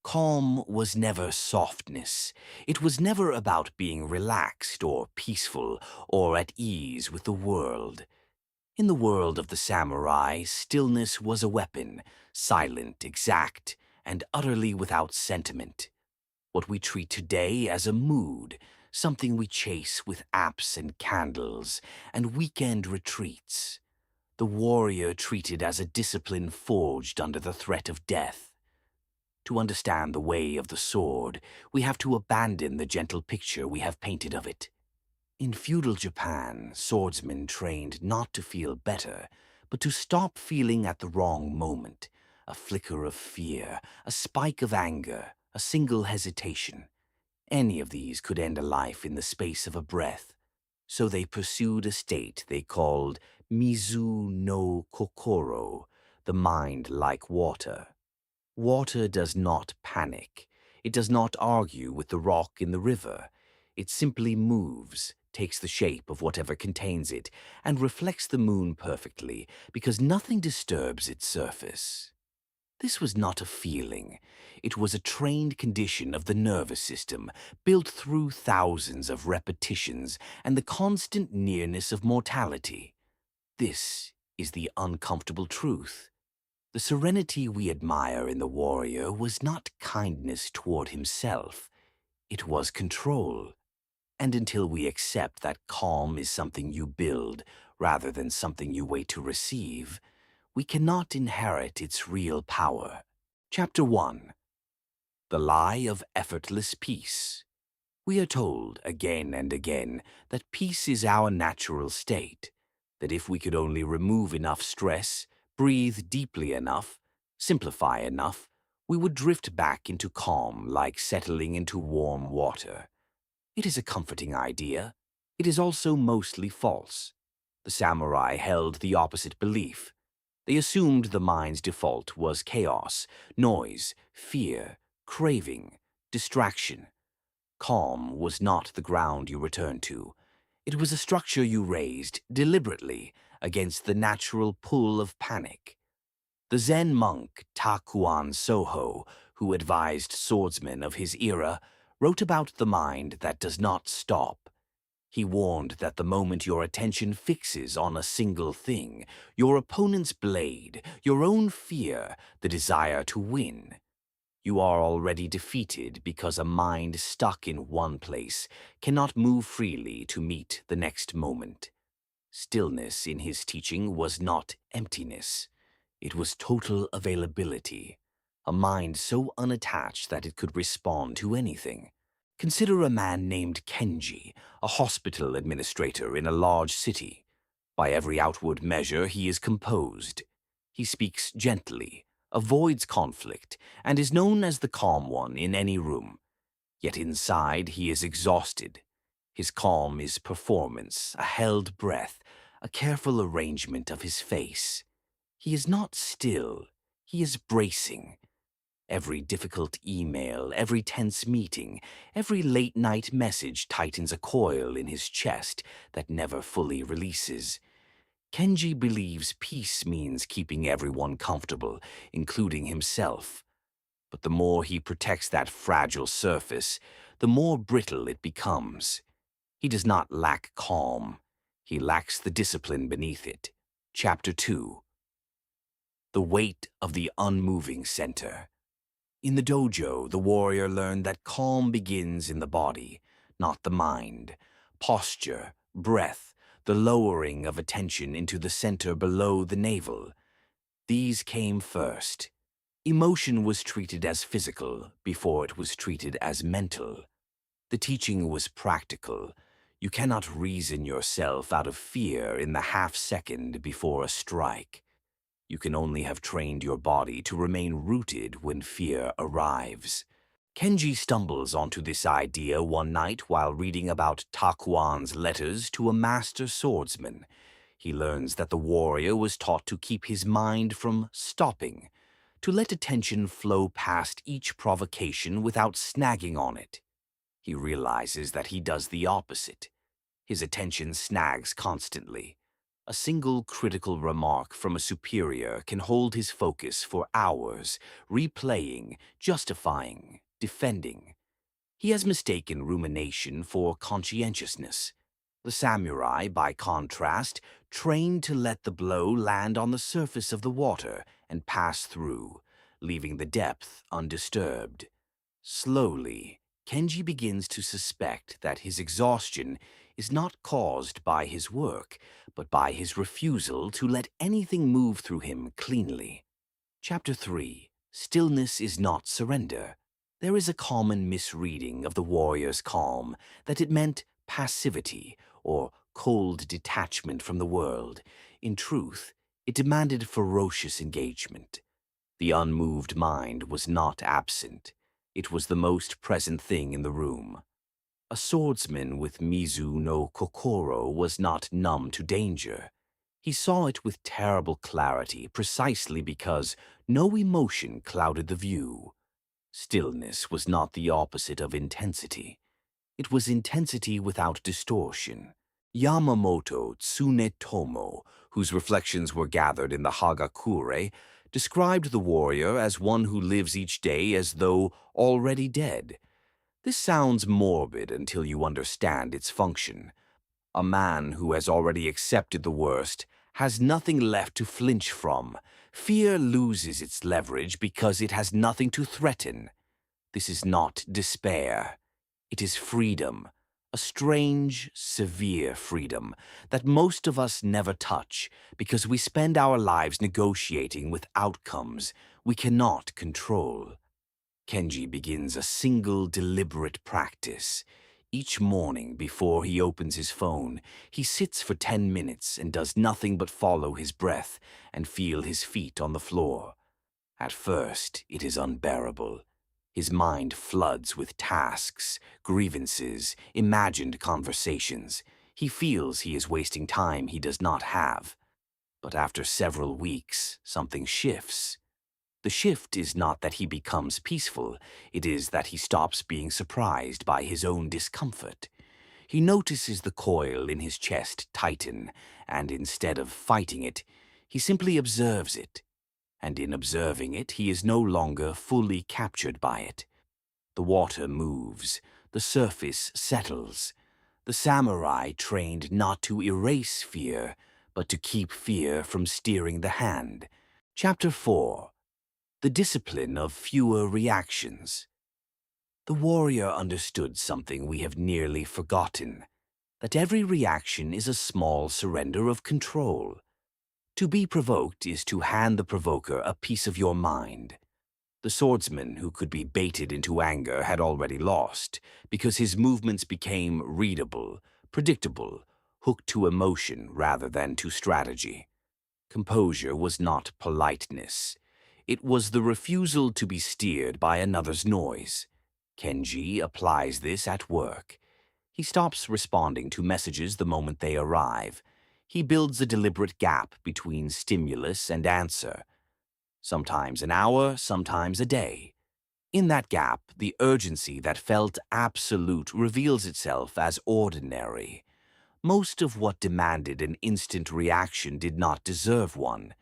Calm was never softness. It was never about being relaxed or peaceful or at ease with the world. In the world of the samurai, stillness was a weapon, silent, exact, and utterly without sentiment. What we treat today as a mood, something we chase with apps and candles and weekend retreats. The warrior treated as a discipline forged under the threat of death. To understand the way of the sword, we have to abandon the gentle picture we have painted of it. In feudal Japan, swordsmen trained not to feel better, but to stop feeling at the wrong moment. A flicker of fear, a spike of anger, a single hesitation. Any of these could end a life in the space of a breath. So they pursued a state they called Mizu no Kokoro, the mind like water. Water does not panic. It does not argue with the rock in the river. It simply moves, takes the shape of whatever contains it, and reflects the moon perfectly because nothing disturbs its surface. This was not a feeling. It was a trained condition of the nervous system, built through thousands of repetitions and the constant nearness of mortality. This is the uncomfortable truth. The serenity we admire in the warrior was not kindness toward himself. It was control. And until we accept that calm is something you build rather than something you wait to receive, we cannot inherit its real power. Chapter 1. The Lie of Effortless Peace. We are told again and again that peace is our natural state, that if we could only remove enough stress, breathe deeply enough, simplify enough, we would drift back into calm like settling into warm water. It is a comforting idea. It is also mostly false. The samurai held the opposite belief. They assumed the mind's default was chaos, noise, fear, craving, distraction. Calm was not the ground you returned to. It was a structure you raised deliberately against the natural pull of panic. The Zen monk Takuan Soho, who advised swordsmen of his era, wrote about the mind that does not stop. He warned that the moment your attention fixes on a single thing, your opponent's blade, your own fear, the desire to win, you are already defeated because a mind stuck in one place cannot move freely to meet the next moment. Stillness in his teaching was not emptiness. It was total availability, a mind so unattached that it could respond to anything. Consider a man named Kenji, a hospital administrator in a large city. By every outward measure, he is composed. He speaks gently, avoids conflict, and is known as the calm one in any room. Yet inside, he is exhausted. His calm is performance, a held breath, a careful arrangement of his face. He is not still. He is bracing. Every difficult email, every tense meeting, every late-night message tightens a coil in his chest that never fully releases. Kenji believes peace means keeping everyone comfortable, including himself. But the more he protects that fragile surface, the more brittle it becomes. He does not lack calm. He lacks the discipline beneath it. Chapter 2. The Weight of the Unmoving Center. In the dojo, the warrior learned that calm begins in the body, not the mind. Posture, breath, the lowering of attention into the center below the navel. These came first. Emotion was treated as physical before it was treated as mental. The teaching was practical. You cannot reason yourself out of fear in the half-second before a strike. You can only have trained your body to remain rooted when fear arrives. Kenji stumbles onto this idea one night while reading about Takuan's letters to a master swordsman. He learns that the warrior was taught to keep his mind from stopping, to let attention flow past each provocation without snagging on it. He realizes that he does the opposite. His attention snags constantly. A single critical remark from a superior can hold his focus for hours, replaying, justifying, defending. He has mistaken rumination for conscientiousness. The samurai, by contrast, trained to let the blow land on the surface of the water and pass through, leaving the depth undisturbed. Slowly, Kenji begins to suspect that his exhaustion is not caused by his work, but by his refusal to let anything move through him cleanly. Chapter 3. Stillness is not surrender. There is a common misreading of the warrior's calm, that it meant passivity or cold detachment from the world. In truth, it demanded ferocious engagement. The unmoved mind was not absent. It was the most present thing in the room. A swordsman with Mizu no Kokoro was not numb to danger. He saw it with terrible clarity precisely because no emotion clouded the view. Stillness was not the opposite of intensity. It was intensity without distortion. Yamamoto Tsunetomo, whose reflections were gathered in the Hagakure, described the warrior as one who lives each day as though already dead. This sounds morbid until you understand its function. A man who has already accepted the worst has nothing left to flinch from. Fear loses its leverage because it has nothing to threaten. This is not despair. It is freedom, a strange, severe freedom that most of us never touch because we spend our lives negotiating with outcomes we cannot control. Kenji begins a single deliberate practice. Each morning before he opens his phone, he sits for 10 minutes and does nothing but follow his breath and feel his feet on the floor. At first, it is unbearable. His mind floods with tasks, grievances, imagined conversations. He feels he is wasting time he does not have. But after several weeks, something shifts. The shift is not that he becomes peaceful, it is that he stops being surprised by his own discomfort. He notices the coil in his chest tighten, and instead of fighting it, he simply observes it. And in observing it, he is no longer fully captured by it. The water moves, the surface settles. The samurai trained not to erase fear, but to keep fear from steering the hand. Chapter 4. The discipline of fewer reactions. The warrior understood something we have nearly forgotten, that every reaction is a small surrender of control. To be provoked is to hand the provoker a piece of your mind. The swordsman who could be baited into anger had already lost, because his movements became readable, predictable, hooked to emotion rather than to strategy. Composure was not politeness. It was the refusal to be steered by another's noise. Kenji applies this at work. He stops responding to messages the moment they arrive. He builds a deliberate gap between stimulus and answer. Sometimes an hour, sometimes a day. In that gap, the urgency that felt absolute reveals itself as ordinary. Most of what demanded an instant reaction did not deserve one.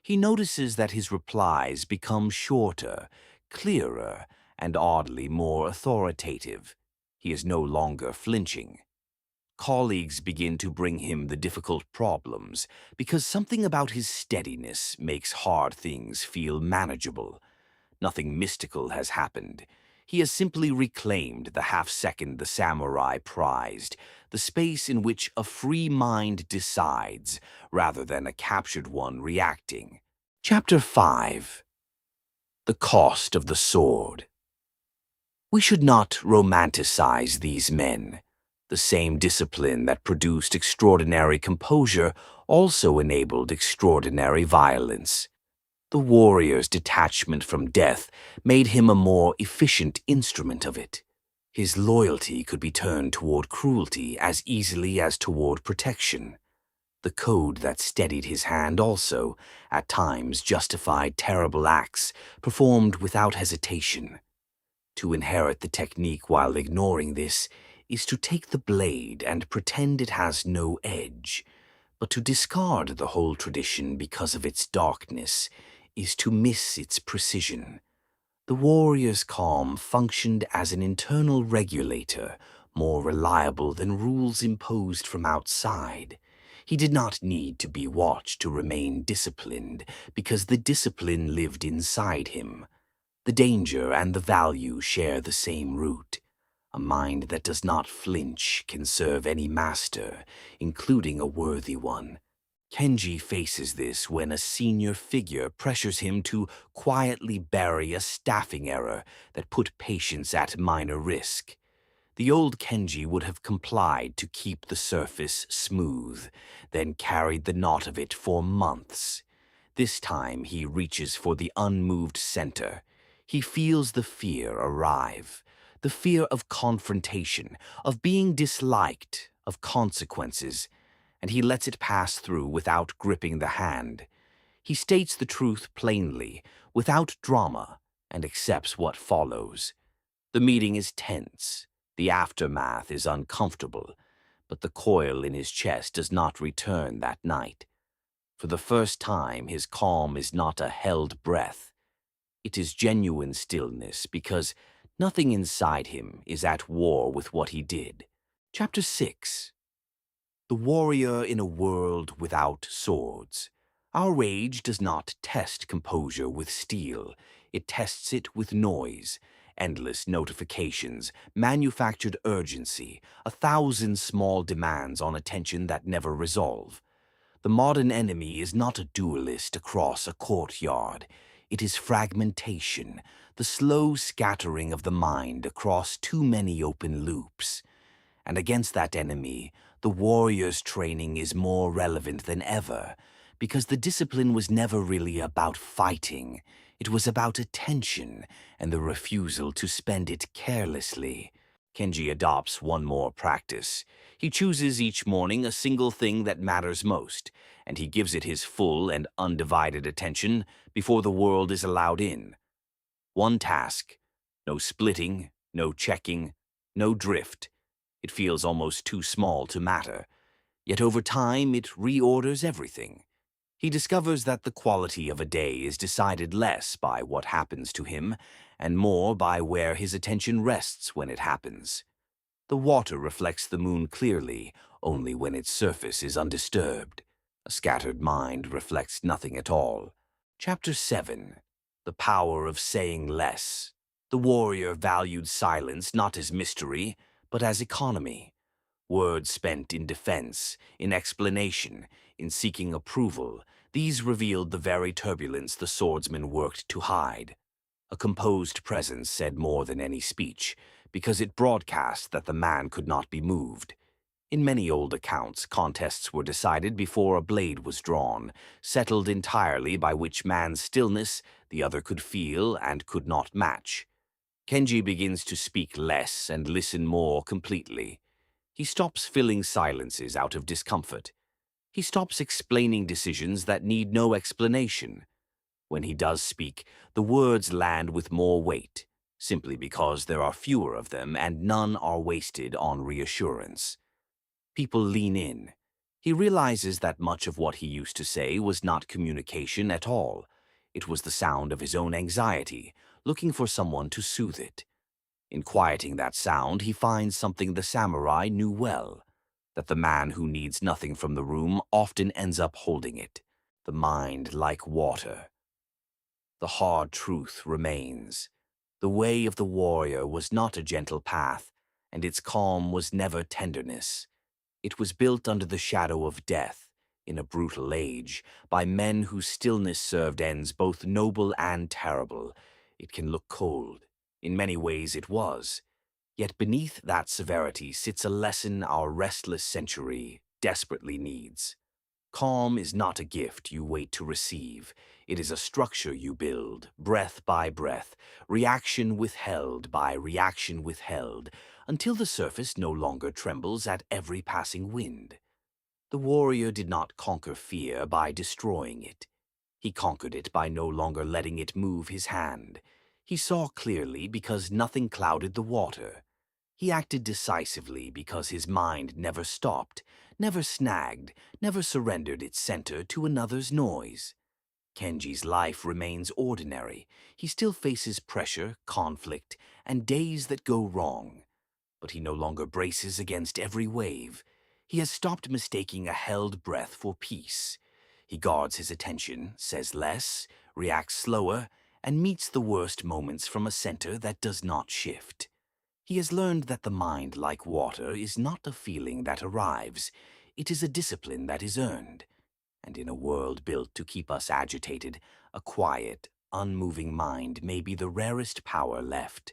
He notices that his replies become shorter, clearer, and oddly more authoritative. He is no longer flinching. Colleagues begin to bring him the difficult problems because something about his steadiness makes hard things feel manageable. Nothing mystical has happened. He has simply reclaimed the half-second the samurai prized, the space in which a free mind decides, rather than a captured one reacting. Chapter 5. The Cost of the Sword. We should not romanticize these men. The same discipline that produced extraordinary composure also enabled extraordinary violence. The warrior's detachment from death made him a more efficient instrument of it. His loyalty could be turned toward cruelty as easily as toward protection. The code that steadied his hand also, at times, justified terrible acts performed without hesitation. To inherit the technique while ignoring this is to take the blade and pretend it has no edge. But to discard the whole tradition because of its darkness is to miss its precision. The warrior's calm functioned as an internal regulator, more reliable than rules imposed from outside. He did not need to be watched to remain disciplined, because the discipline lived inside him. The danger and the value share the same root. A mind that does not flinch can serve any master, including a worthy one. Kenji faces this when a senior figure pressures him to quietly bury a staffing error that put patients at minor risk. The old Kenji would have complied to keep the surface smooth, then carried the knot of it for months. This time he reaches for the unmoved center. He feels the fear arrive, the fear of confrontation, of being disliked, of consequences, and he lets it pass through without gripping the hand. He states the truth plainly, without drama, and accepts what follows. The meeting is tense. The aftermath is uncomfortable, but the coil in his chest does not return that night. For the first time, his calm is not a held breath. It is genuine stillness because nothing inside him is at war with what he did. Chapter 6. The warrior in a world without swords. Our rage does not test composure with steel. It tests it with noise. Endless notifications, manufactured urgency, 1,000 small demands on attention that never resolve. The modern enemy is not a duelist across a courtyard. It is fragmentation, the slow scattering of the mind across too many open loops. And against that enemy, the warrior's training is more relevant than ever, because the discipline was never really about fighting. It was about attention and the refusal to spend it carelessly. Kenji adopts one more practice. He chooses each morning a single thing that matters most, and he gives it his full and undivided attention before the world is allowed in. One task. No splitting, no checking, no drift. It feels almost too small to matter. Yet over time, it reorders everything. He discovers that the quality of a day is decided less by what happens to him and more by where his attention rests when it happens. The water reflects the moon clearly only when its surface is undisturbed. A scattered mind reflects nothing at all. Chapter 7. The Power of Saying Less. The warrior valued silence not as mystery, but as economy. Words spent in defense, in explanation, in seeking approval, these revealed the very turbulence the swordsman worked to hide. A composed presence said more than any speech, because it broadcast that the man could not be moved. In many old accounts, contests were decided before a blade was drawn, settled entirely by which man's stillness the other could feel and could not match. Kenji begins to speak less and listen more completely. He stops filling silences out of discomfort. He stops explaining decisions that need no explanation. When he does speak, the words land with more weight, simply because there are fewer of them and none are wasted on reassurance. People lean in. He realizes that much of what he used to say was not communication at all. It was the sound of his own anxiety, looking for someone to soothe it. In quieting that sound, he finds something the samurai knew well, that the man who needs nothing from the room often ends up holding it. The mind like water. The hard truth remains. The way of the warrior was not a gentle path, and its calm was never tenderness. It was built under the shadow of death, in a brutal age, by men whose stillness served ends both noble and terrible. It can look cold. In many ways it was. Yet beneath that severity sits a lesson our restless century desperately needs. Calm is not a gift you wait to receive. It is a structure you build, breath by breath, reaction withheld by reaction withheld, until the surface no longer trembles at every passing wind. The warrior did not conquer fear by destroying it. He conquered it by no longer letting it move his hand. He saw clearly because nothing clouded the water. He acted decisively because his mind never stopped, never snagged, never surrendered its center to another's noise. Kenji's life remains ordinary. He still faces pressure, conflict, and days that go wrong. But he no longer braces against every wave. He has stopped mistaking a held breath for peace. He guards his attention, says less, reacts slower, and meets the worst moments from a center that does not shift. He has learned that the mind, like water, is not a feeling that arrives. It is a discipline that is earned. And in a world built to keep us agitated, a quiet, unmoving mind may be the rarest power left.